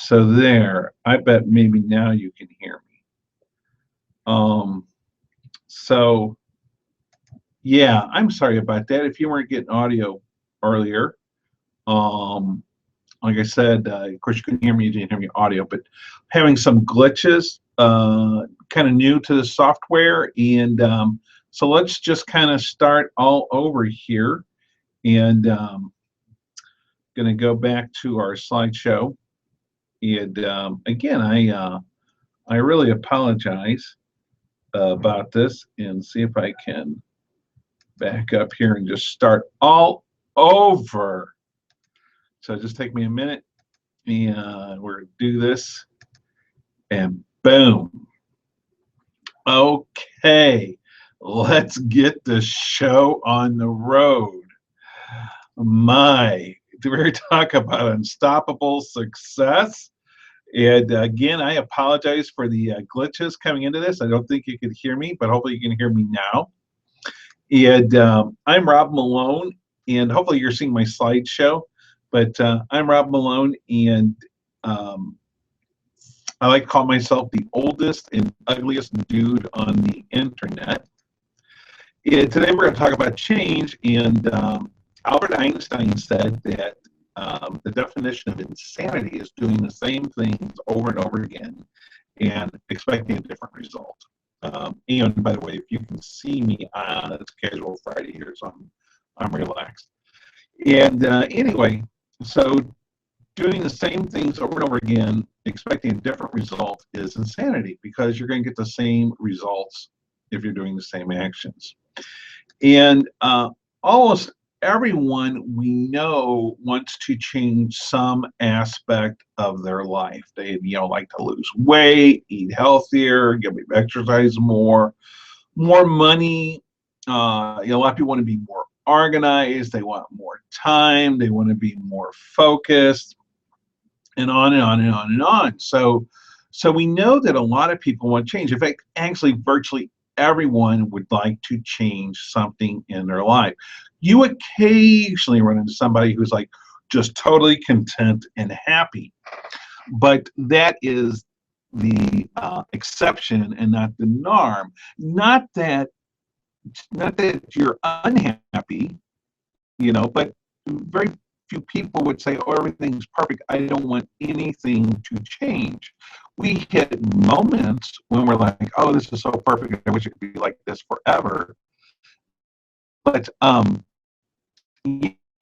So there, I bet maybe now you can hear me. So yeah, I'm sorry about that. If you weren't getting audio earlier, um, like I said, of course you couldn't hear me, you didn't hear me audio, but having some glitches, kind of new to the software, and so let's just kind of start all over here, and going to go back to our slideshow, and again, I really apologize about this, and see if I can back up here and just start all over. So just take me a minute, and we're going to do this, and boom. Okay, let's get the show on the road. My, we're talk about unstoppable success. And again, I apologize for the glitches coming into this. I don't think you could hear me, but hopefully you can hear me now. And I'm Rob Malone, and hopefully you're seeing my slideshow. But I'm Rob Malone, and I like to call myself the oldest and ugliest dude on the internet. And today we're going to talk about change, and Albert Einstein said that the definition of insanity is doing the same things over and over again and expecting a different result. And by the way, if you can see me on, it's Casual Friday here, so I'm relaxed. And anyway, so doing the same things over and over again, expecting a different result is insanity, because you're going to get the same results if you're doing the same actions. And almost everyone we know wants to change some aspect of their life. They, like to lose weight, eat healthier, exercise more money. A lot of people want to be more organized. They want more time. They want to be more focused, and on and on and on and on. So we know that a lot of people want to change. In fact, actually, virtually everyone would like to change something in their life. You occasionally run into somebody who's like just totally content and happy, but that is the exception and not the norm. Not that you're unhappy, but very few people would say, oh, everything's perfect, I don't want anything to change. We hit moments when we're like, oh, this is so perfect, I wish it could be like this forever. But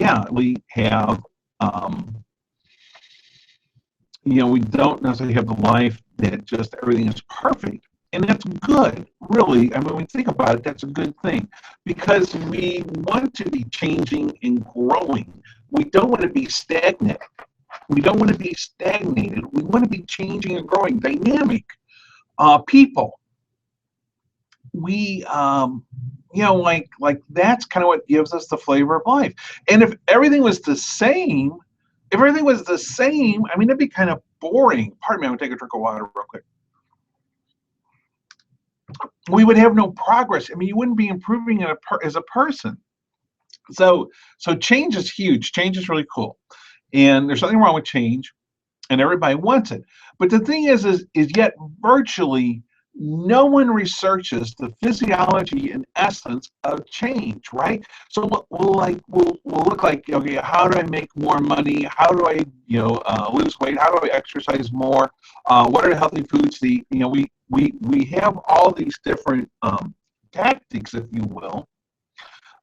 yeah, we have we don't necessarily have the life that just everything is perfect. And that's good, really. I mean, when we think about it, that's a good thing, because we want to be changing and growing. We don't want to be stagnant. We don't want to be stagnated. We want to be changing and growing, dynamic people. We, like that's kind of what gives us the flavor of life. And if everything was the same, I mean, it'd be kind of boring. Pardon me, I'm gonna take a drink of water real quick. We would have no progress. I mean, you wouldn't be improving as a person. So change is huge. Change is really cool, and there's nothing wrong with change, and everybody wants it. But the thing is yet virtually no one researches the physiology and essence of change, right? So we'll look like, okay, how do I make more money? How do I lose weight? How do I exercise more? What are the healthy foods to eat? We have all these different tactics, if you will,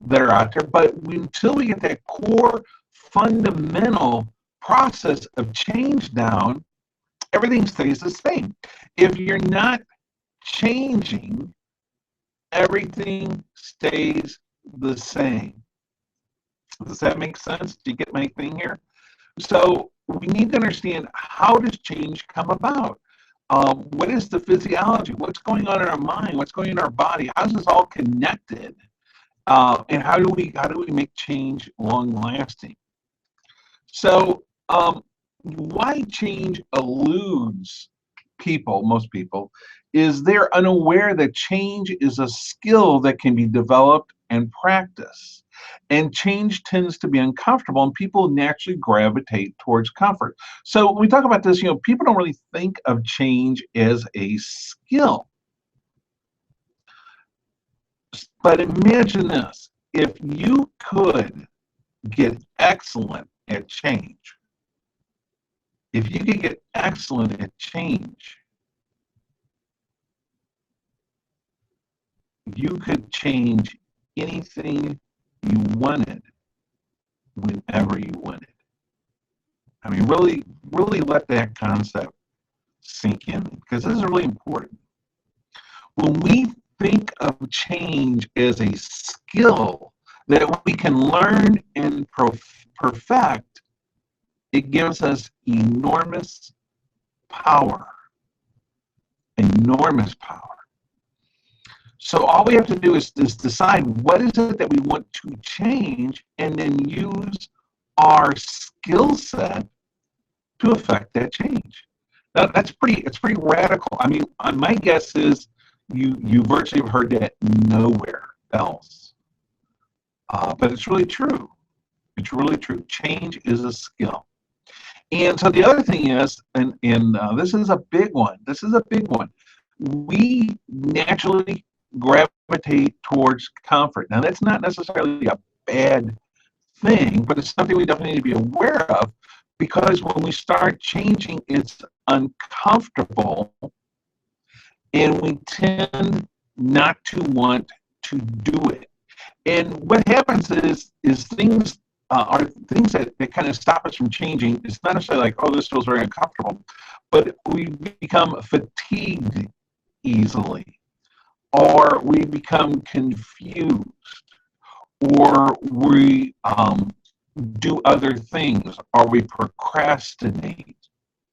that are out there, but until we get that core fundamental process of change down, everything stays the same. If you're not changing, everything stays the same. Does that make sense? Do you get my thing here? So we need to understand, how does change come about? What is the physiology? What's going on in our mind? What's going on in our body? How is this all connected? And how do we make change long lasting? So why change eludes most people, is they're unaware that change is a skill that can be developed and practice. And change tends to be uncomfortable, and people naturally gravitate towards comfort. So when we talk about this, people don't really think of change as a skill. But imagine this: if you could get excellent at change, if you could get excellent at change, you could change anything you wanted whenever you wanted. I mean, really, really let that concept sink in, because this is really important. When we think of change as a skill that we can learn and perfect, it gives us enormous power. Enormous power. So all we have to do is decide what is it that we want to change, and then use our skill set to affect that change. Now, it's pretty radical. I mean, my guess is you virtually have heard that nowhere else. But it's really true. It's really true. Change is a skill. And so the other thing is, and this is a big one. This is a big one. We naturally gravitate towards comfort. Now, that's not necessarily a bad thing, but it's something we definitely need to be aware of, because when we start changing, it's uncomfortable, and we tend not to want to do it. And what happens is things are things that kind of stop us from changing. It's not necessarily like, oh, this feels very uncomfortable, but we become fatigued easily, or we become confused, or we do other things, or we procrastinate.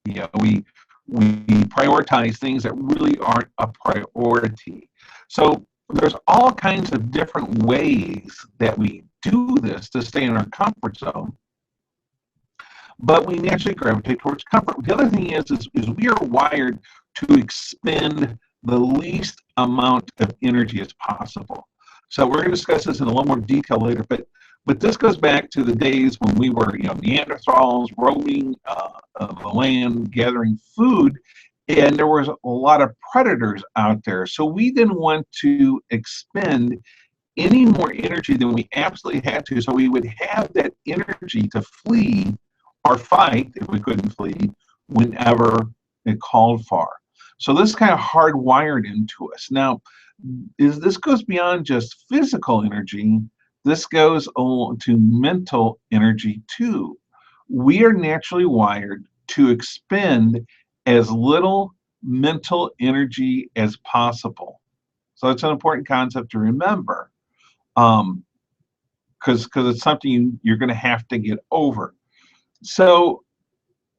We prioritize things that really aren't a priority. So there's all kinds of different ways that we do this to stay in our comfort zone, but we naturally gravitate towards comfort. The other thing is we are wired to expend the least amount of energy as possible. So we're going to discuss this in a little more detail later, but this goes back to the days when we were, Neanderthals roaming the land, gathering food, and there was a lot of predators out there. So we didn't want to expend any more energy than we absolutely had to, so we would have that energy to flee or fight, if we couldn't flee, whenever it called for. So this is kind of hardwired into us. Now, this goes beyond just physical energy. This goes to mental energy too. We are naturally wired to expend as little mental energy as possible. So it's an important concept to remember, because it's something you're going to have to get over. So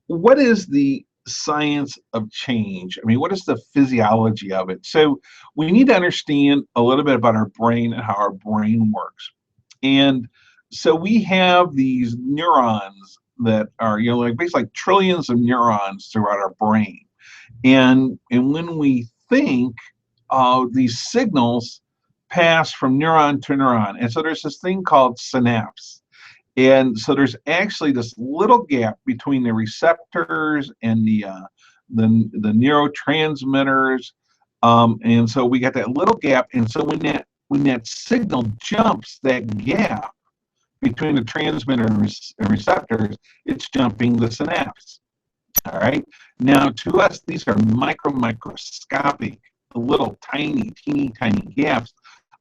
what is the science of change? I mean, what is the physiology of it? So we need to understand a little bit about our brain and how our brain works. And so we have these neurons that are, like basically like trillions of neurons throughout our brain. And when we think, these signals pass from neuron to neuron. And so there's this thing called synapse. And so there's actually this little gap between the receptors and the neurotransmitters. And so we got that little gap. And so when that signal jumps that gap between the transmitter and receptors, it's jumping the synapse. All right. Now, to us, these are microscopic, little tiny, teeny tiny gaps.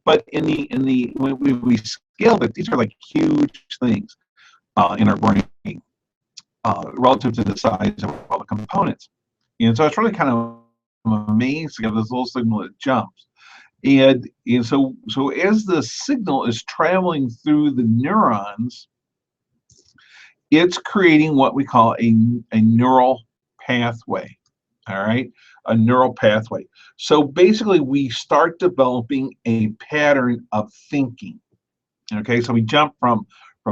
But when we scale it, these are like huge things in our brain, relative to the size of all the components. And so it's really kind of amazing of this little signal that jumps. And so as the signal is traveling through the neurons, it's creating what we call a neural pathway. All right, a neural pathway. So basically, we start developing a pattern of thinking. Okay, so we jump from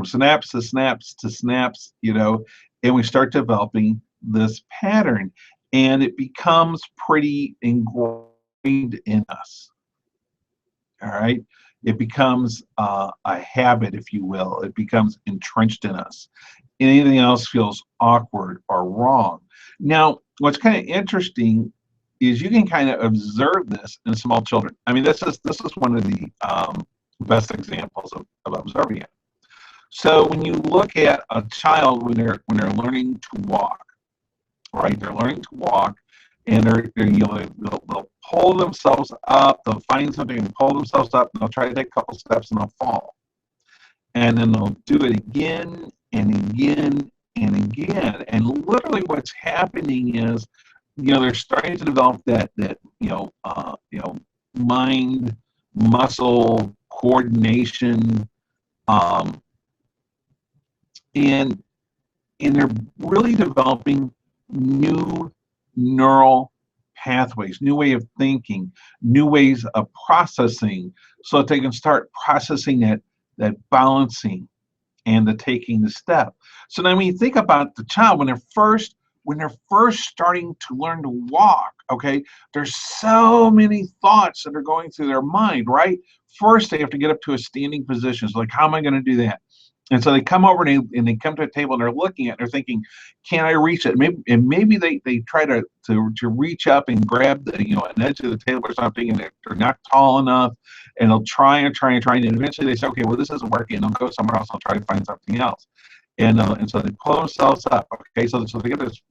synapse to synapse to synapse, and we start developing this pattern, and it becomes pretty ingrained in us. All right, It becomes a habit, if you will. It becomes entrenched in us. Anything else feels awkward or wrong. Now, what's kind of interesting is you can kind of observe this in small children. I mean, this is one of the best examples of observing it. So when you look at a child when they're learning to walk, right? They're learning to walk, and they'll pull themselves up. They'll find something and pull themselves up, and they'll try to take a couple steps, and they'll fall. And then they'll do it again and again and again. And literally, what's happening is, they're starting to develop that mind muscle coordination, um, and they're really developing new neural pathways, new way of thinking, new ways of processing, so that they can start processing that balancing and the taking the step. So now when you think about the child when they're first starting to learn to walk, okay, there's so many thoughts that are going through their mind, right? First they have to get up to a standing position. So like, how am I going to do that? And so they come over and they come to a table and they're looking at it, they're thinking, can I reach it? Maybe they try to reach up and grab an edge of the table or something, and they're not tall enough, and they'll try and try and try, and eventually they say, okay, well, this isn't working, and they'll go somewhere else, I'll try to find something else. And so they pull themselves up. Okay, so they get this.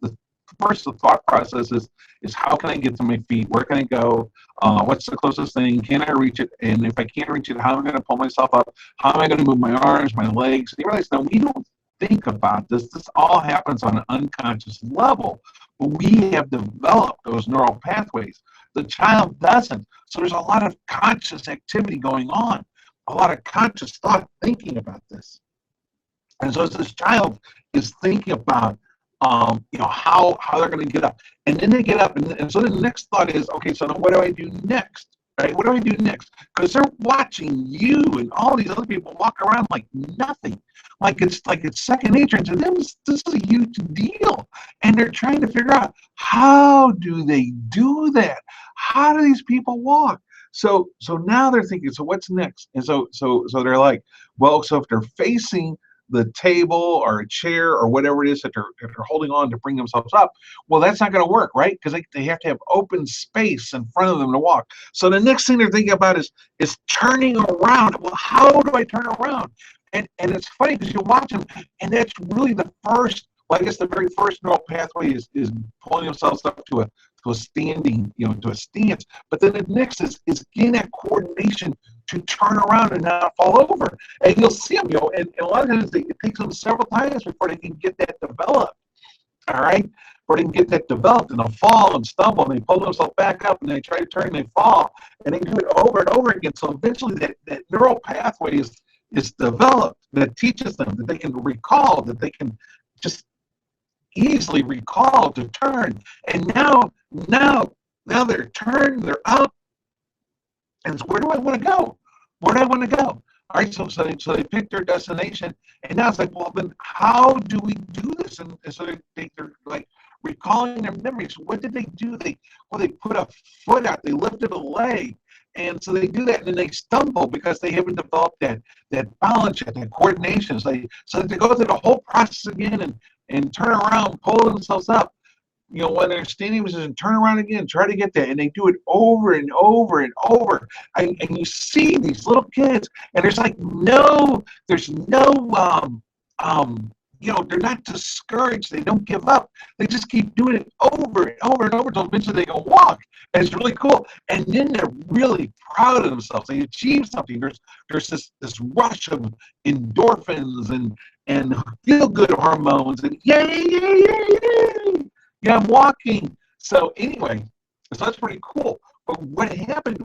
First, the thought process is how can I get to my feet? Where can I go? What's the closest thing? Can I reach it? And if I can't reach it, how am I going to pull myself up? How am I going to move my arms, my legs? You realize now we don't think about this. This all happens on an unconscious level, but we have developed those neural pathways. The child doesn't. So there's a lot of conscious activity going on, a lot of conscious thought thinking about this. And so as this child is thinking about how they're going to get up. And then they get up, and so the next thought is, okay, so now what do I do next? Right? What do I do next? Because they're watching you and all these other people walk around like nothing. Like it's second nature. And to them, this is a huge deal. And they're trying to figure out, how do they do that? How do these people walk? So now they're thinking, so what's next? And so they're like, well, so if they're facing the table or a chair or whatever it is that they're holding on to bring themselves up, well, that's not going to work, right? Because they have to have open space in front of them to walk. So the next thing they're thinking about is turning around. Well, how do I turn around? And it's funny because you watch them, and that's really the first. Well, I guess the very first neural pathway is pulling themselves up to a standing, to a stance. But then the next is getting that coordination to turn around and not fall over. And you'll see them, and a lot of times it takes them several times before they can get that developed. All right? Before they can get that developed, and they'll fall and stumble, and they pull themselves back up, and they try to turn, and they fall, and they do it over and over again. So eventually that neural pathway is developed that teaches them, that they can recall, that they can just easily recall to turn. And now they're turned, they're up, and so where do I want to go? Where do I want to go? All right, so they pick their destination, and now it's like, well, then how do we do this? And so they're like recalling their memories. What did they do? They put a foot out, they lifted a leg, and so they do that, and then they stumble because they haven't developed that balance, that coordination. So they go through the whole process again and turn around, pull themselves up. When they're standing position, turn around again, try to get there, and they do it over and over and over. And you see these little kids, and there's no, they're not discouraged. They don't give up. They just keep doing it over and over and over until eventually they can walk. And it's really cool. And then they're really proud of themselves. They achieve something. There's this rush of endorphins and feel-good hormones, and yay, yay, yay, yay. Yeah, I'm walking. So anyway, so that's pretty cool. But what happened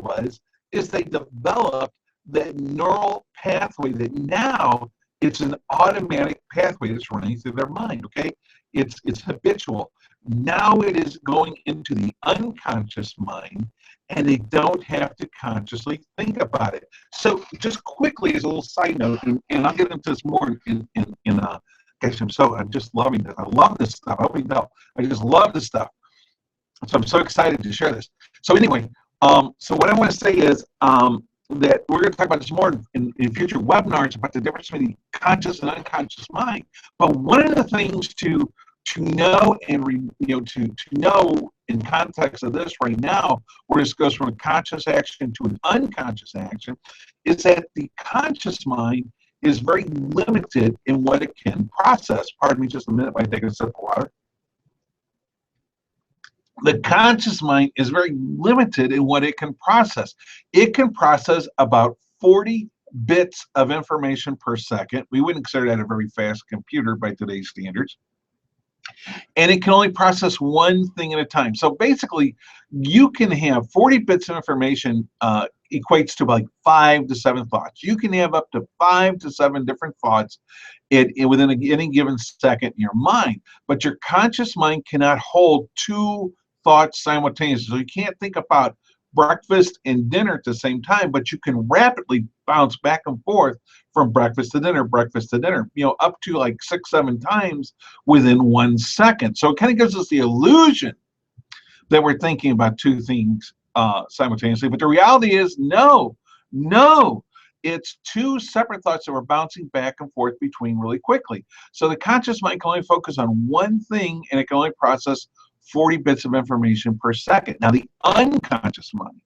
is they developed that neural pathway that now it's an automatic pathway that's running through their mind, okay? It's habitual. Now it is going into the unconscious mind, and they don't have to consciously think about it. So just quickly as a little side note, and I'll get into this more in gosh, I'm just loving this. I love this stuff. I hope you know. I just love this stuff. So I'm so excited to share this. So anyway, so what I want to say is that we're going to talk about this more in future webinars about the difference between the conscious and unconscious mind. But one of the things to know and to know in context of this right now, where this goes from a conscious action to an unconscious action, is that the conscious mind is very limited in what it can process. Pardon me just a minute if I take a sip of water. The conscious mind is very limited in what it can process. It can process about 40 bits of information per second. We wouldn't consider that a very fast computer by today's standards. And it can only process one thing at a time. So basically, you can have 40 bits of information equates to like 5 to 7 thoughts. You can have up to 5 to 7 different thoughts within any given second in your mind. But your conscious mind cannot hold 2 thoughts simultaneously. So you can't think about breakfast and dinner at the same time, but you can rapidly bounce back and forth from breakfast to dinner, up to like 6, 7 times within 1 second. So it kind of gives us the illusion that we're thinking about 2 things simultaneously. But the reality is no. It's 2 separate thoughts that we're bouncing back and forth between really quickly. So the conscious mind can only focus on one thing, and it can only process 40 bits of information per second. Now, the unconscious mind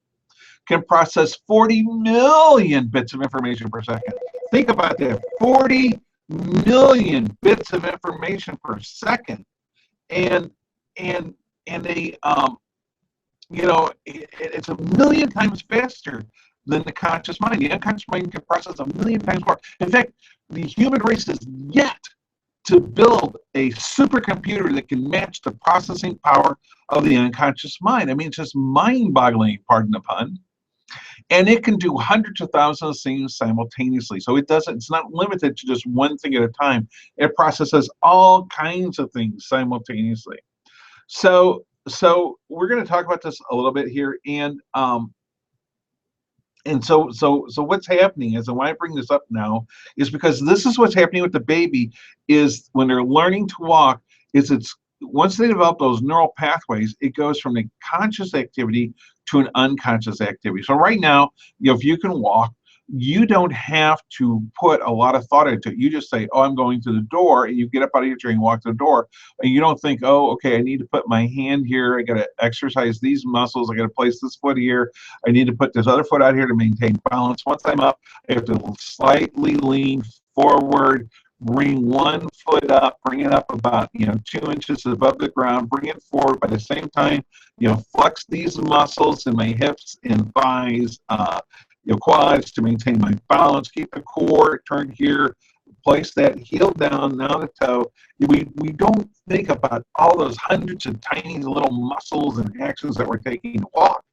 can process 40 million bits of information per second. Think about that, 40 million bits of information per second. And they, it's a million times faster than the conscious mind. The unconscious mind can process a million times more. In fact, the human race is yet to build a supercomputer that can match the processing power of the unconscious mind. I mean, it's just mind-boggling, pardon the pun. And it can do hundreds of thousands of things simultaneously. So it's not limited to just one thing at a time. It processes all kinds of things simultaneously. So we're going to talk about this a little bit here, and so what's happening is, and why I bring this up now, is because this is what's happening with the baby, is when they're learning to walk, it's once they develop those neural pathways, it goes from a conscious activity to an unconscious activity. So right now, if you can walk, you don't have to put a lot of thought into it. You just say, oh, I'm going to the door, and you get up out of your chair and walk to the door. And you don't think, oh, okay, I need to put my hand here. I got to exercise these muscles. I got to place this foot here. I need to put this other foot out here to maintain balance. Once I'm up, I have to slightly lean forward, bring one foot up, bring it up about 2 inches above the ground, bring it forward. By the same time, flex these muscles in my hips and thighs, quads to maintain my balance, keep the core turned here, place that heel down, now the toe. We don't think about all those hundreds of tiny little muscles and actions that we're taking to walk.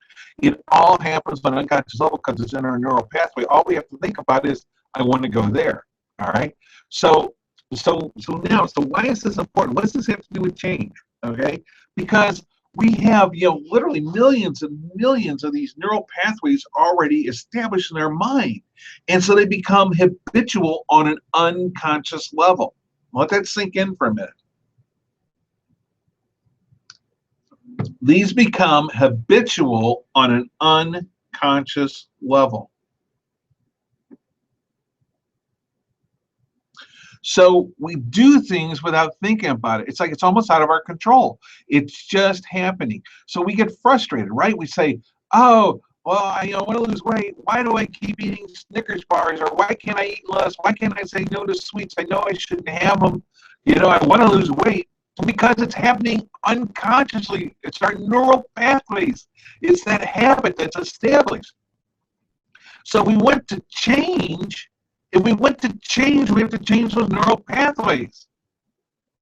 It all happens on an unconscious level because it's in our neural pathway. All we have to think about is, I want to go there. All right. So why is this important? What does this have to do with change? Okay, because we have literally millions and millions of these neural pathways already established in our mind, and so they become habitual on an unconscious level. Let that sink in for a minute. These become habitual on an unconscious level. So we do things without thinking about it. It's like it's almost out of our control. It's just happening. So we get frustrated, right? We say, oh, well, I want to lose weight. Why do I keep eating Snickers bars? Or why can't I eat less? Why can't I say no to sweets? I know I shouldn't have them. I want to lose weight. Because it's happening unconsciously. It's our neural pathways. It's that habit that's established. So we want to change. If we want to change, we have to change those neural pathways.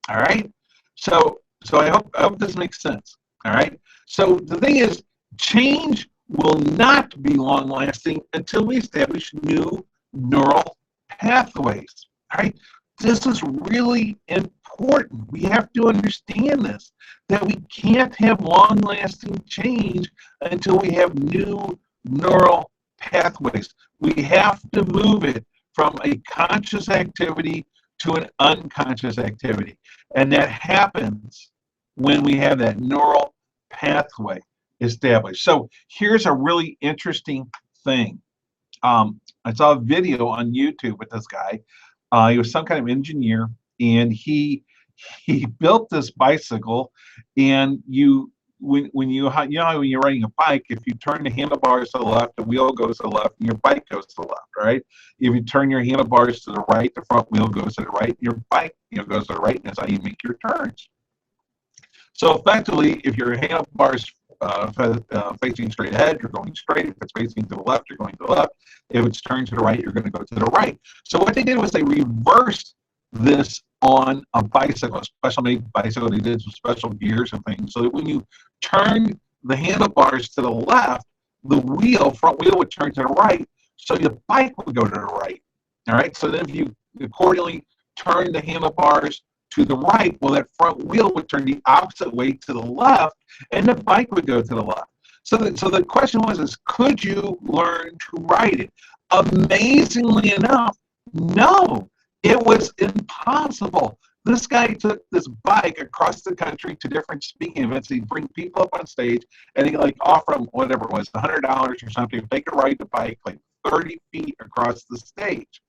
All right? So I hope this makes sense. All right? So the thing is, change will not be long-lasting until we establish new neural pathways. All right? This is really important. We have to understand this, that we can't have long-lasting change until we have new neural pathways. We have to move it from a conscious activity to an unconscious activity. And that happens when we have that neural pathway established. So here's a really interesting thing. I saw a video on YouTube with this guy. He was some kind of engineer, and he built this bicycle. And when you know when you're riding a bike, if you turn the handlebars to the left, the wheel goes to the left, and your bike goes to the left, right? If you turn your handlebars to the right, the front wheel goes to the right, your bike goes to the right, and that's how you make your turns. So effectively, if your handlebars facing straight ahead, you're going straight. If it's facing to the left, you're going to the left. If it's turned to the right, you're going to go to the right. So what they did was they reversed this on a bicycle, a special made bicycle. They did some special gears and things, so that when you turn the handlebars to the left, the front wheel would turn to the right, so the bike would go to the right. All right. So then if you accordingly turn the handlebars to the right, well, that front wheel would turn the opposite way to the left, and the bike would go to the left. So the question was, could you learn to ride it? Amazingly enough, no, it was impossible. This guy took this bike across the country to different speaking events. He'd bring people up on stage, and he'd offer them whatever it was, $100 or something, if they could ride the bike 30 feet across the stage.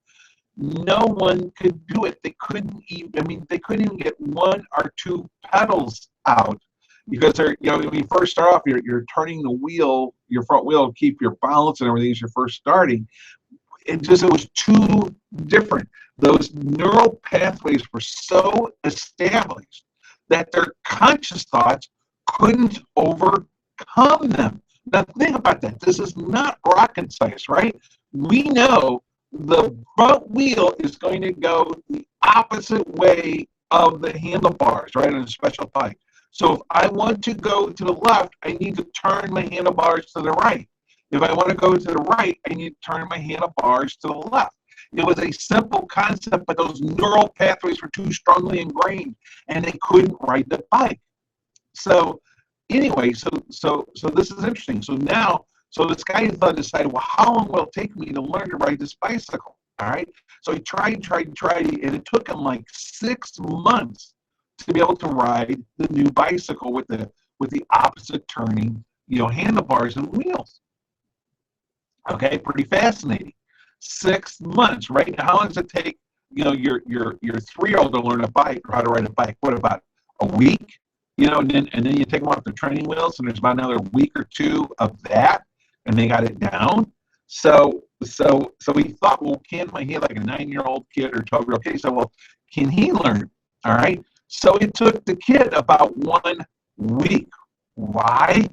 No one could do it. They couldn't even, they couldn't even get one or two pedals out, because they're, when you first start off, you're turning the wheel, your front wheel, to keep your balance and everything as you're first starting. It was too different. Those neural pathways were so established that their conscious thoughts couldn't overcome them. Now think about that. This is not rocket science, right? We know the front wheel is going to go the opposite way of the handlebars, right, on a special bike. So if I want to go to the left, I need to turn my handlebars to the right. If I want to go to the right, I need to turn my handlebars to the left. It was a simple concept, but those neural pathways were too strongly ingrained, and they couldn't ride the bike. So anyway, so this is interesting. So this guy decided, well, how long will it take me to learn to ride this bicycle? All right. So he tried, and it took him 6 months to be able to ride the new bicycle with the opposite turning, handlebars and wheels. Okay, pretty fascinating. 6 months, right? Now, how long does it take, your 3-year-old to learn a bike or how to ride a bike? What, about a week? And then you take them off the training wheels, and there's about another week or two of that, and they got it down. So we thought, well, can he, a 9-year-old kid or 12-year-old kid? So, well, can he learn? All right. So it took the kid about 1 week. Why?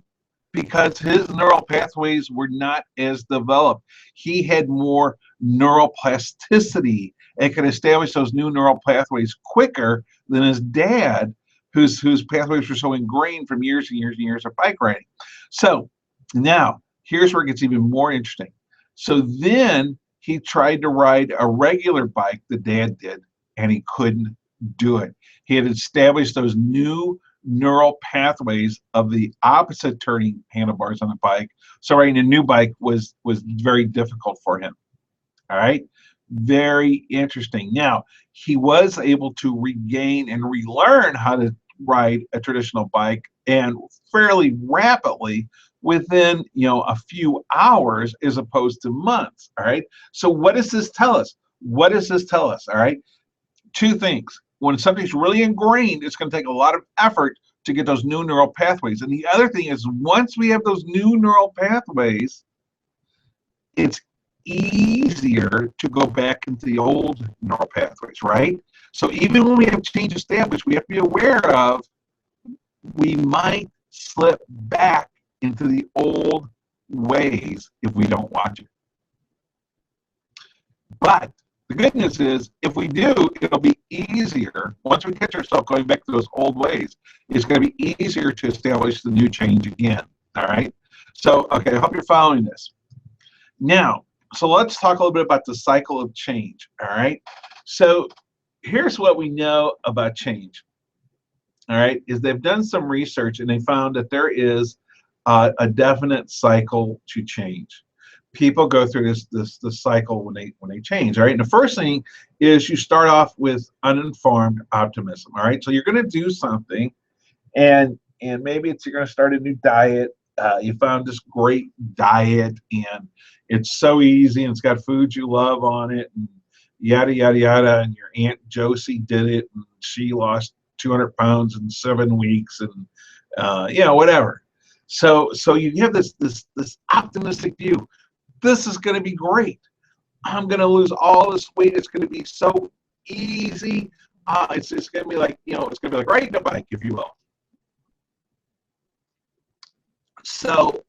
Because his neural pathways were not as developed. He had more neuroplasticity and could establish those new neural pathways quicker than his dad, whose pathways were so ingrained from years and years and years of bike riding. So now, here's where it gets even more interesting. So then he tried to ride a regular bike, the dad did, and he couldn't do it. He had established those new neural pathways of the opposite turning handlebars on the bike. So riding a new bike was very difficult for him. All right. Very interesting. Now, he was able to regain and relearn how to ride a traditional bike, and fairly rapidly, within a few hours as opposed to months. All right. So what does this tell us? All right. 2 things. When something's really ingrained, it's going to take a lot of effort to get those new neural pathways. And the other thing is, once we have those new neural pathways, it's easier to go back into the old neural pathways, right? So even when we have change established, we have to be aware of, we might slip back into the old ways if we don't watch it. But the good news is, if we do, it'll be easier. Once we catch ourselves going back to those old ways, it's going to be easier to establish the new change again. All right? So, okay, I hope you're following this. Now, so let's talk a little bit about the cycle of change. All right? So here's what we know about change. All right? Is they've done some research, and they found that there is a definite cycle to change. People go through this cycle when they change. All right. And the first thing is, you start off with uninformed optimism. All right. So you're going to do something, and maybe you're going to start a new diet, you found this great diet and it's so easy and it's got foods you love on it and yada yada yada, and your Aunt Josie did it and she lost 200 pounds in 7 weeks, and whatever. So you have this optimistic view. This is going to be great. I'm going to lose all this weight. It's going to be so easy. It's going to be like, it's going to be like riding a bike, if you will. So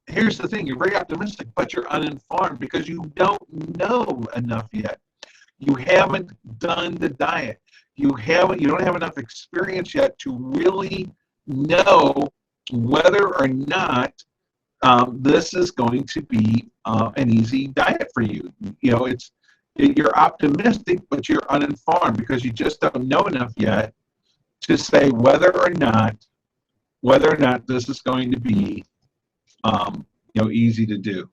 here's the thing: you're very optimistic, but you're uninformed because you don't know enough yet. You haven't done the diet. You don't have enough experience yet to really know whether or not this is going to be an easy diet for you. You're optimistic, but you're uninformed because you just don't know enough yet to say whether or not this is going to be easy to do.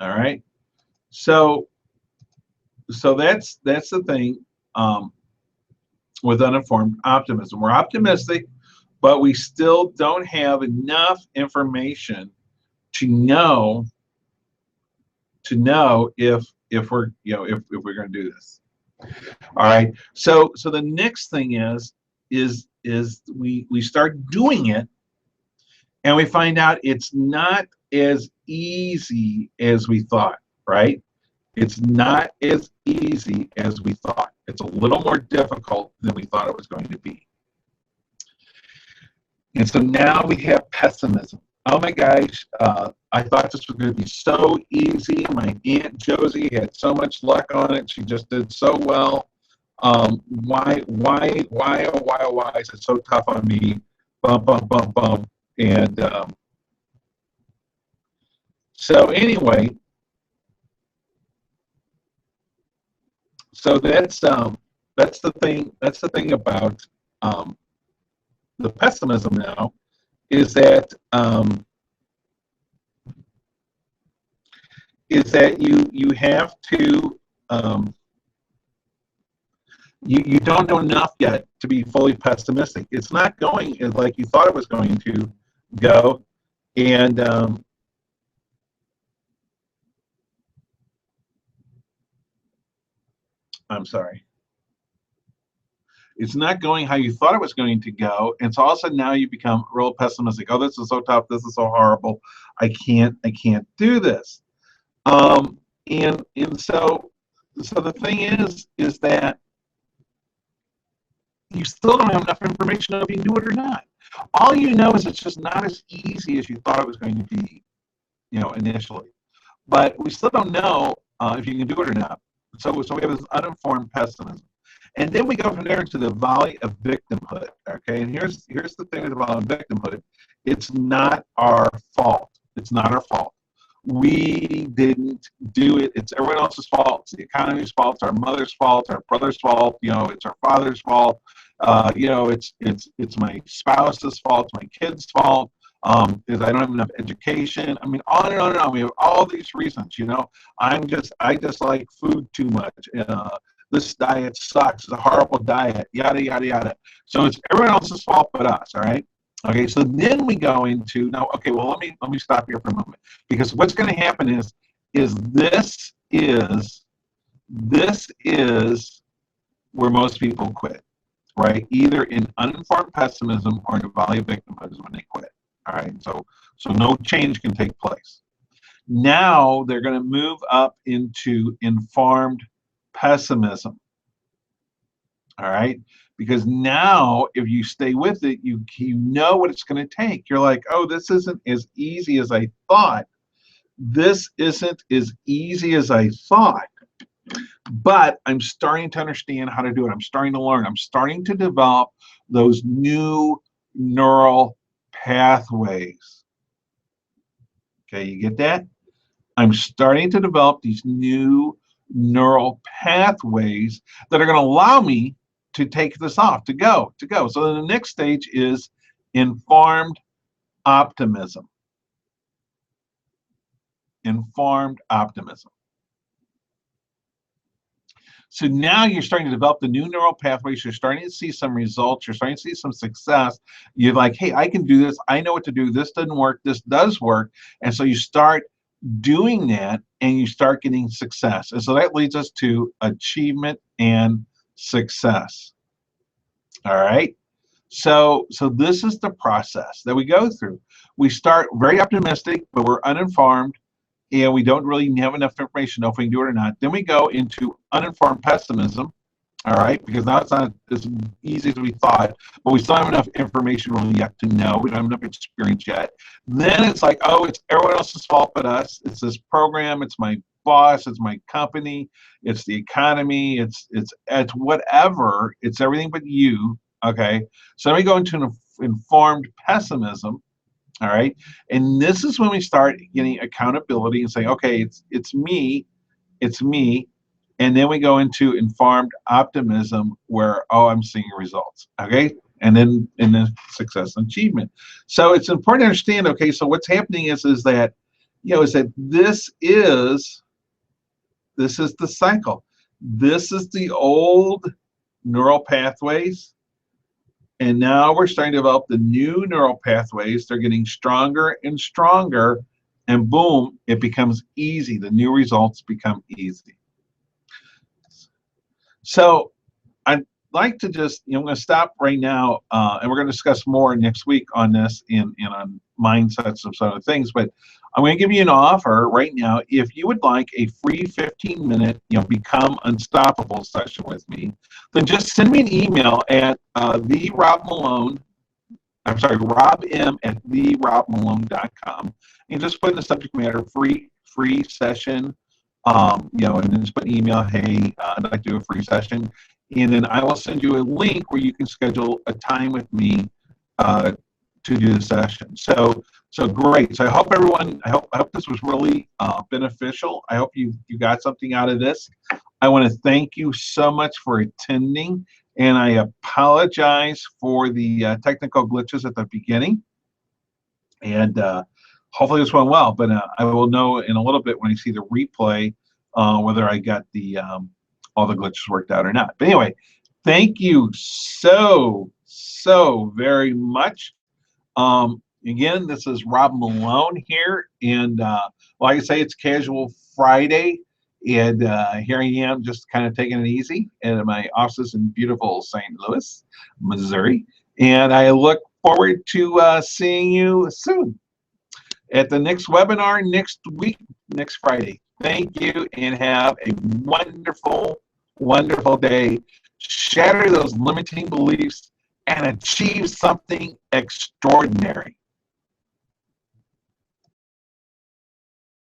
All right. So that's the thing with uninformed optimism. We're optimistic, but we still don't have enough information to know if we're going to do this. All right. So the next thing is we start doing it, and we find out it's not as easy as we thought. Right? It's not as easy as we thought. It's a little more difficult than we thought it was going to be. And so now we have pessimism. Oh my gosh, I thought this was going to be so easy. My Aunt Josie had so much luck on it. She just did so well. Why is it so tough on me? Bum, bum, bum, bum. And so anyway, so that's the thing about the pessimism now, is that you have to you don't know enough yet to be fully pessimistic. It's not going like you thought it was going to go, and I'm sorry. It's not going how you thought it was going to go, and so all of a sudden now you become real pessimistic. Oh, this is so tough. This is so horrible. I can't do this. And so the thing is that you still don't have enough information if you can do it or not. All you know is it's just not as easy as you thought it was going to be, initially. But we still don't know if you can do it or not. So we have this uninformed pessimism. And then we go from there into the valley of victimhood. Okay, and here's the thing about victimhood: it's not our fault. It's not our fault. We didn't do it. It's everyone else's fault. It's the economy's fault. It's our mother's fault. It's our brother's fault. It's our father's fault. It's my spouse's fault. It's my kid's fault. Because I don't have enough education. I mean, on and on and on. We have all these reasons. I just like food too much. This diet sucks. It's a horrible diet. Yada yada yada. So it's everyone else's fault but us. All right. Okay. So then we go into now. Okay. Well, let me stop here for a moment, because what's going to happen is this is where most people quit. Right. Either in uninformed pessimism or in a valley of victimhood is when they quit. All right. So no change can take place. Now they're going to move up into informed pessimism. All right, because now if you stay with it, you know what it's going to take. You're like, oh, this isn't as easy as I thought. This isn't as easy as I thought. But I'm starting to understand how to do it. I'm starting to learn. I'm starting to develop those new neural pathways. Okay, you get that? I'm starting to develop these new neural pathways that are going to allow me to take this off, to go. So then the next stage is informed optimism. Informed optimism. So now you're starting to develop the new neural pathways. You're starting to see some results. You're starting to see some success. You're like, hey, I can do this. I know what to do. This doesn't work. This does work. And so you start doing that and you start getting success. And so that leads us to achievement and success. All right. So this is the process that we go through. We start very optimistic, but we're uninformed, and we don't really have enough information to know if we can do it or not. Then we go into uninformed pessimism, all right, because now it's not as easy as we thought, but we still have enough information really yet to know. We don't have enough experience yet. Then it's like, oh, it's everyone else's fault but us. It's this program. It's my boss. It's my company. It's the economy. It's whatever. It's everything but you. Okay, so then we go into an informed pessimism. All right, and this is when we start getting accountability and saying, okay, it's me, and then we go into informed optimism, where I'm seeing results. Okay, and then success and achievement. So it's important to understand. Okay, so what's happening is that this is the cycle. This is the old neural pathways. And now we're starting to develop the new neural pathways. They're getting stronger and stronger, and boom, it becomes easy. The new results become easy. So I'd like to just, I'm going to stop right now, and we're going to discuss more next week on this and on mindsets and some other things. But I'm going to give you an offer right now. If you would like a free 15-minute, Become Unstoppable session with me, then just send me an email at robm at therobmalone.com, and just put in the subject matter free session, and then just put an email, hey, I'd like to do a free session, and then I will send you a link where you can schedule a time with me to do the session. So great. So I hope everyone, I hope this was really beneficial. I hope you got something out of this. I want to thank you so much for attending, and I apologize for the technical glitches at the beginning. And hopefully this went well, but I will know in a little bit when I see the replay whether I got the all the glitches worked out or not. But anyway, thank you so very much. Again, this is Rob Malone here, and like I say, it's Casual Friday, and here I am just kind of taking it easy at my offices in beautiful St. Louis, Missouri, and I look forward to seeing you soon at the next webinar next week, next Friday. Thank you, and have a wonderful, wonderful day. Shatter those limiting beliefs and achieve something extraordinary.